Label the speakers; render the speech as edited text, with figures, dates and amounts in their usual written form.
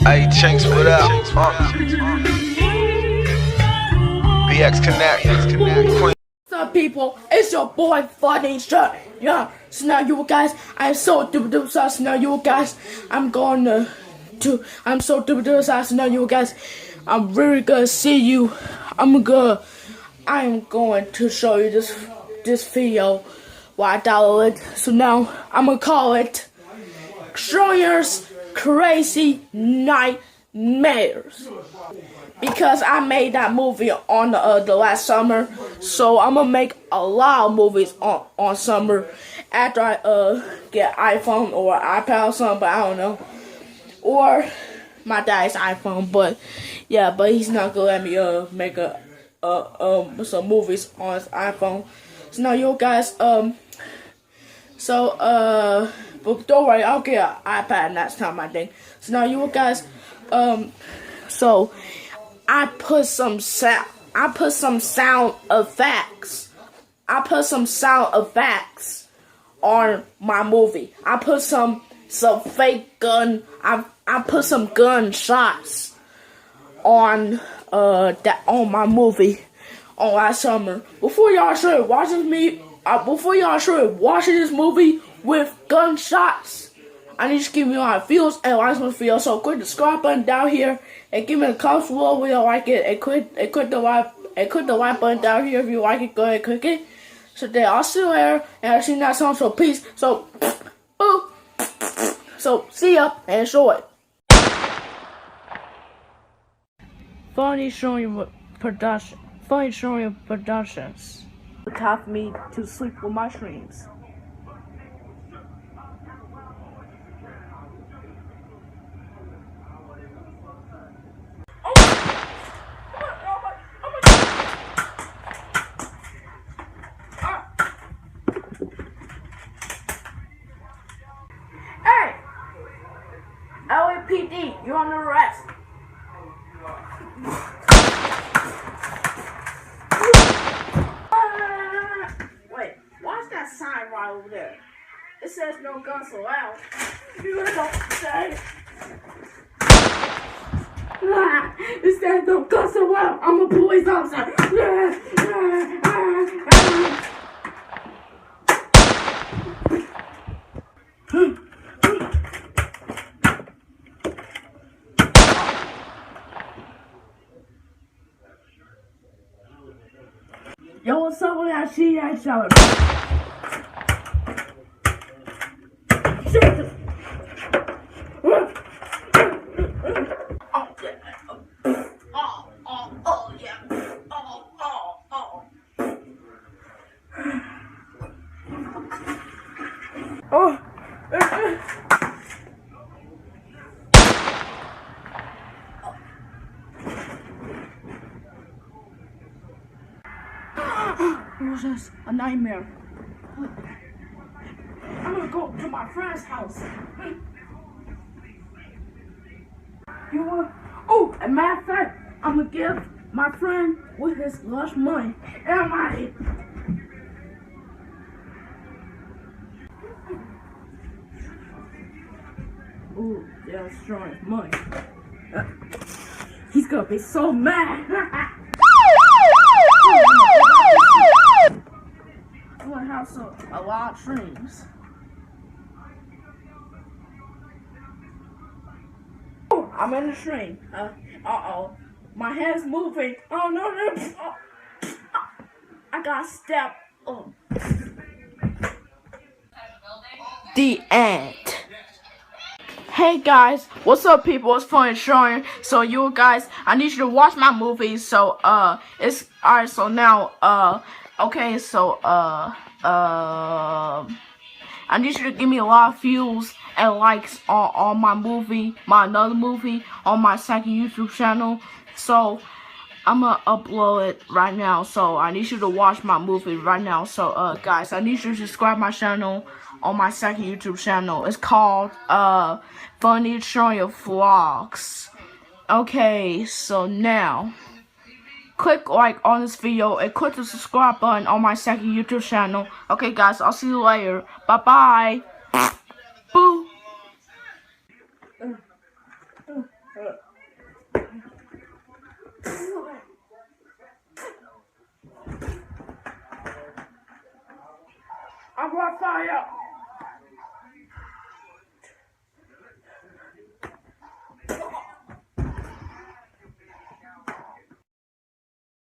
Speaker 1: Hey, Chinks, what up? BX Connect.
Speaker 2: What's up, people? It's your boy Funny Shirt. Yeah, so now you guys, I'm so duper sauce. Now you guys, I'm so duper sauce. Now you guys, I'm really gonna see you. I'm going to show you this video while I download it. So now I'm gonna call it Schroyer's Crazy Nightmares. Because I made that movie on the last summer, so I'm gonna make a lot of movies on summer after I get iPhone or iPad or something, but I don't know, or my dad's iPhone. But yeah, but he's not gonna let me make some movies on his iPhone. So now you guys but don't worry, I'll get an iPad next time, I think. So now you guys so I put some sound effects on my movie. I put some fake gun. I put some gunshots on my movie on last summer. Before y'all started watching this movie with gunshots, I need to give you my feels and like my video. So click the subscribe button down here and give me a comment below if you like it. And click the like button down here if you like it. Go ahead and click it. So then I'll see you later and I'll see you next time. So peace. So see ya and enjoy. Funny showing productions. It helped me to sleep with my dreams. LAPD, you're under arrest. Wait, why's that sign right over there? It says no guns allowed. You don't say. It says no guns allowed. I'm a police officer. Yo, what's up with that shit? I saw it. Jesus. Oh, yeah. It was just a nightmare. I'm gonna go to my friend's house. You want? Oh, as a matter of fact, I'm gonna give my friend with his lunch money and money. Ooh, yeah, strong as money. He's gonna be so mad. I'm gonna have a lot of dreams. Oh, I'm in the train. Uh-oh. My head's moving. Oh, no. I got step. Oh. The end. Hey guys, what's up people? It's Funny Showing. So you guys, I need you to watch my movie. So it's alright. So now okay. So I need you to give me a lot of views and likes on my movie, my another movie on my second YouTube channel. So I'm gonna upload it right now. So I need you to watch my movie right now. So guys, I need you to subscribe my channel on my second YouTube channel. It's called Funny Showing Vlogs. Okay, so now click like on this video and click the subscribe button on my second YouTube channel. Okay guys, I'll see you later. Bye bye. Boo. I want fire.